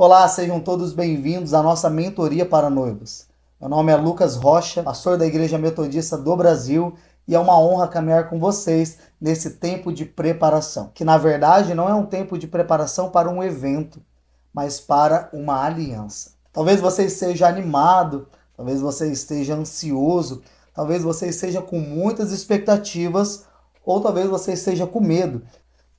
Olá, sejam todos bem-vindos à nossa mentoria para noivos. Meu nome é Lucas Rocha, pastor da Igreja Metodista do Brasil, e é uma honra caminhar com vocês nesse tempo de preparação, que na verdade não é um tempo de preparação para um evento, mas para uma aliança. Talvez você esteja animado, talvez você esteja ansioso, talvez você esteja com muitas expectativas, ou talvez você esteja com medo.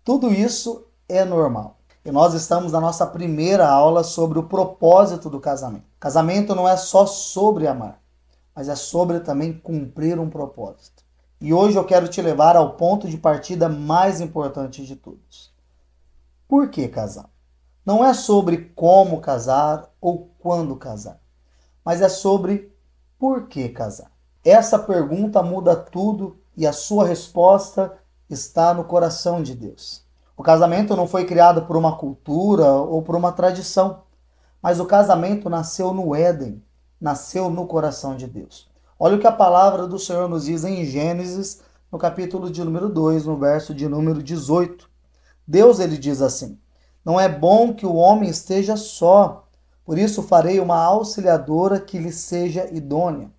Tudo isso é normal. E nós estamos na nossa primeira aula sobre o propósito do casamento. Casamento não é só sobre amar, mas é sobre também cumprir um propósito. E hoje eu quero te levar ao ponto de partida mais importante de todos. Por que casar? Não é sobre como casar ou quando casar, mas é sobre por que casar. Essa pergunta muda tudo e a sua resposta está no coração de Deus. O casamento não foi criado por uma cultura ou por uma tradição, mas o casamento nasceu no Éden, nasceu no coração de Deus. Olha o que a palavra do Senhor nos diz em Gênesis, no capítulo de número 2, no verso de número 18. Deus ele diz assim: não é bom que o homem esteja só, por isso farei uma auxiliadora que lhe seja idônea.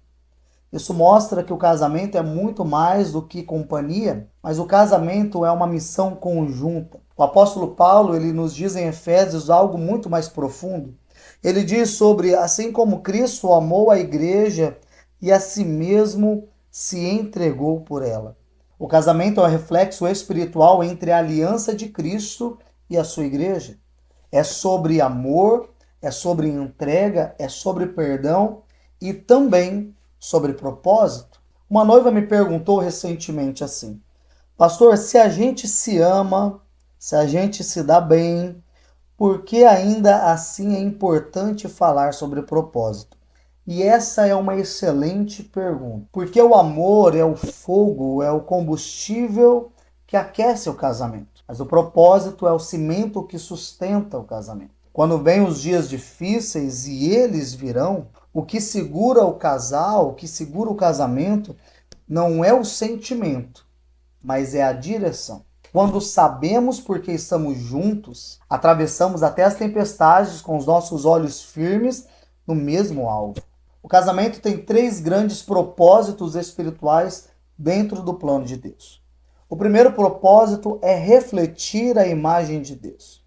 Isso mostra que o casamento é muito mais do que companhia, mas o casamento é uma missão conjunta. O apóstolo Paulo, ele nos diz em Efésios algo muito mais profundo. Ele diz sobre assim como Cristo amou a igreja e a si mesmo se entregou por ela. O casamento é um reflexo espiritual entre a aliança de Cristo e a sua igreja. É sobre amor, é sobre entrega, é sobre perdão e também sobre propósito. Uma noiva me perguntou recentemente assim: pastor, se a gente se ama, se a gente se dá bem, por que ainda assim é importante falar sobre propósito? E essa é uma excelente pergunta. Porque o amor é o fogo, é o combustível que aquece o casamento. Mas o propósito é o cimento que sustenta o casamento. Quando vêm os dias difíceis, e eles virão, o que segura o casal, o que segura o casamento, não é o sentimento, mas é a direção. Quando sabemos porque estamos juntos, atravessamos até as tempestades com os nossos olhos firmes no mesmo alvo. O casamento tem 3 grandes propósitos espirituais dentro do plano de Deus. O primeiro propósito é refletir a imagem de Deus.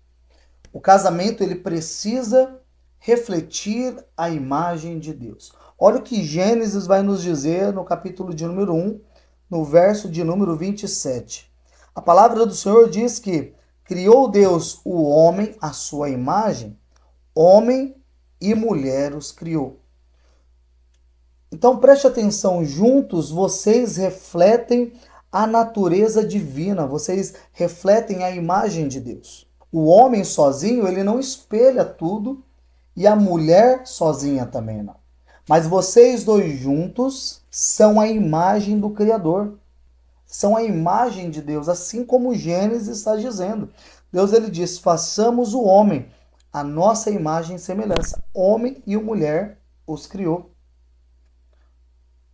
O casamento ele precisa refletir a imagem de Deus. Olha o que Gênesis vai nos dizer no capítulo de número 1, no verso de número 27. A palavra do Senhor diz que criou Deus o homem à sua imagem, homem e mulher os criou. Então preste atenção, juntos vocês refletem a natureza divina, vocês refletem a imagem de Deus. O homem sozinho, ele não espelha tudo, e a mulher sozinha também não. Mas vocês dois juntos são a imagem do Criador. São a imagem de Deus, assim como Gênesis está dizendo. Deus ele diz: façamos o homem a nossa imagem e semelhança. Homem e mulher os criou.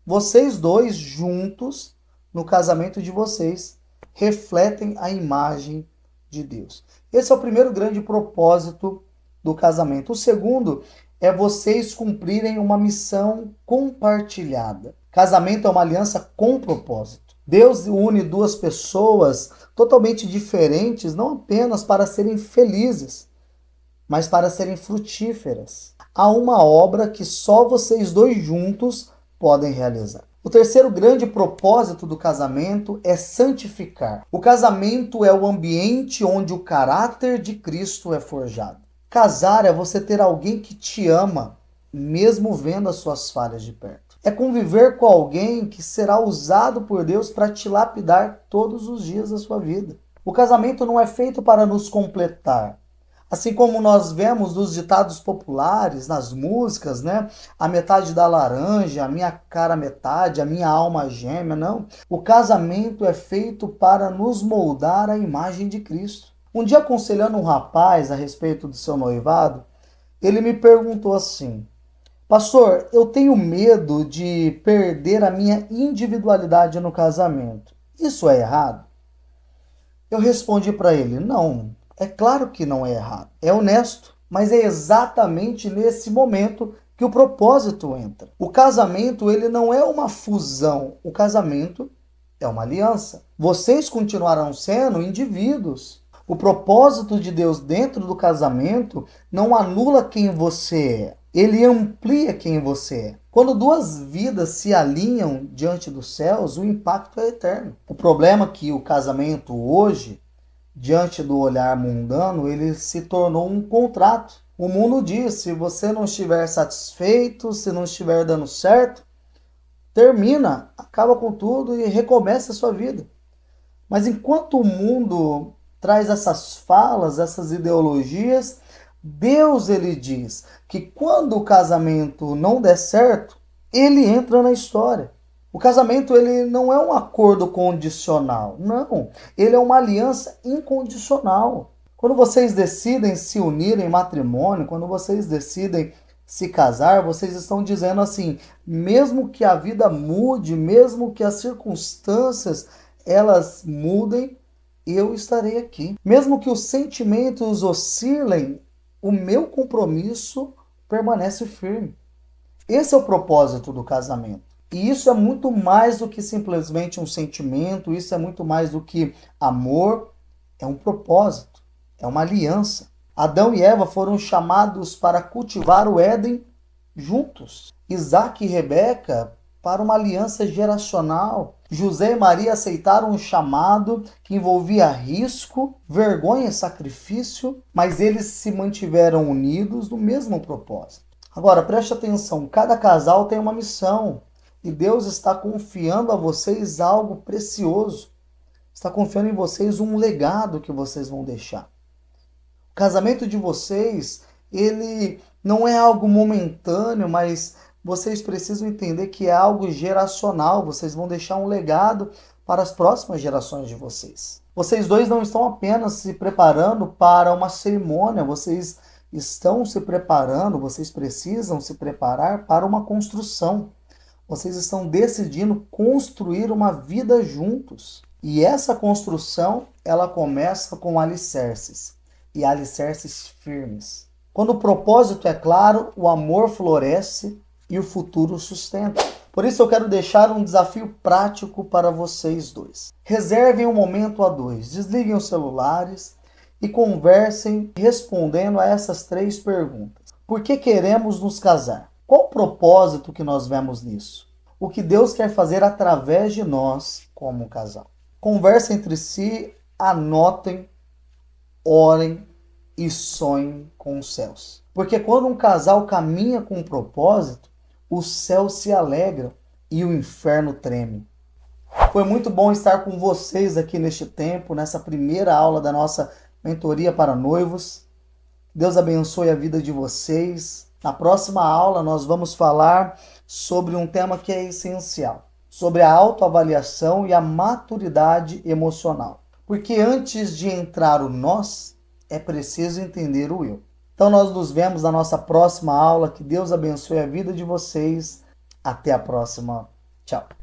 Vocês dois juntos, no casamento de vocês, refletem a imagem de Deus. Esse é o primeiro grande propósito do casamento. O segundo é vocês cumprirem uma missão compartilhada. Casamento é uma aliança com propósito. Deus une 2 pessoas totalmente diferentes, não apenas para serem felizes, mas para serem frutíferas. Há uma obra que só vocês dois juntos podem realizar. O terceiro grande propósito do casamento é santificar. O casamento é o ambiente onde o caráter de Cristo é forjado. Casar é você ter alguém que te ama, mesmo vendo as suas falhas de perto. É conviver com alguém que será usado por Deus para te lapidar todos os dias da sua vida. O casamento não é feito para nos completar. Assim como nós vemos nos ditados populares, nas músicas, né? A metade da laranja, a minha cara metade, a minha alma gêmea, não. O casamento é feito para nos moldar à imagem de Cristo. Um dia, aconselhando um rapaz a respeito do seu noivado, ele me perguntou assim: pastor, eu tenho medo de perder a minha individualidade no casamento. Isso é errado? Eu respondi para ele: não, é claro que não é errado. É honesto. Mas é exatamente nesse momento que o propósito entra. O casamento, ele não é uma fusão. O casamento é uma aliança. Vocês continuarão sendo indivíduos. O propósito de Deus dentro do casamento não anula quem você é. Ele amplia quem você é. Quando duas vidas se alinham diante dos céus, o impacto é eterno. O problema é que o casamento hoje, diante do olhar mundano, ele se tornou um contrato. O mundo diz, se você não estiver satisfeito, se não estiver dando certo, termina, acaba com tudo e recomeça a sua vida. Mas enquanto o mundo traz essas falas, essas ideologias, Deus, ele diz que quando o casamento não der certo, ele entra na história. O casamento, ele não é um acordo condicional, não. Ele é uma aliança incondicional. Quando vocês decidem se unir em matrimônio, quando vocês decidem se casar, vocês estão dizendo assim, mesmo que a vida mude, mesmo que as circunstâncias elas mudem, eu estarei aqui. Mesmo que os sentimentos oscilem, o meu compromisso permanece firme. Esse é o propósito do casamento. E isso é muito mais do que simplesmente um sentimento, isso é muito mais do que amor, é um propósito, é uma aliança. Adão e Eva foram chamados para cultivar o Éden juntos. Isaac e Rebeca para uma aliança geracional. José e Maria aceitaram um chamado que envolvia risco, vergonha e sacrifício, mas eles se mantiveram unidos no mesmo propósito. Agora, preste atenção, cada casal tem uma missão e Deus está confiando a vocês algo precioso. Está confiando em vocês um legado que vocês vão deixar. O casamento de vocês, ele não é algo momentâneo, mas vocês precisam entender que é algo geracional. Vocês vão deixar um legado para as próximas gerações de vocês. Vocês dois não estão apenas se preparando para uma cerimônia, vocês estão se preparando, vocês precisam se preparar para uma construção. Vocês estão decidindo construir uma vida juntos. E essa construção, ela começa com alicerces. E alicerces firmes. Quando o propósito é claro, o amor floresce e o futuro sustenta. Por isso eu quero deixar um desafio prático para vocês dois. Reservem um momento a dois, desliguem os celulares e conversem respondendo a essas 3 perguntas. Por que queremos nos casar? Qual o propósito que nós vemos nisso? O que Deus quer fazer através de nós como casal? Conversem entre si, anotem, orem e sonhem com os céus. Porque quando um casal caminha com um propósito, os céus se alegram e o inferno treme. Foi muito bom estar com vocês aqui neste tempo, nessa primeira aula da nossa mentoria para noivos. Deus abençoe a vida de vocês. Na próxima aula nós vamos falar sobre um tema que é essencial, sobre a autoavaliação e a maturidade emocional. Porque antes de entrar o nós, é preciso entender o eu. Então nós nos vemos na nossa próxima aula. Que Deus abençoe a vida de vocês. Até a próxima. Tchau.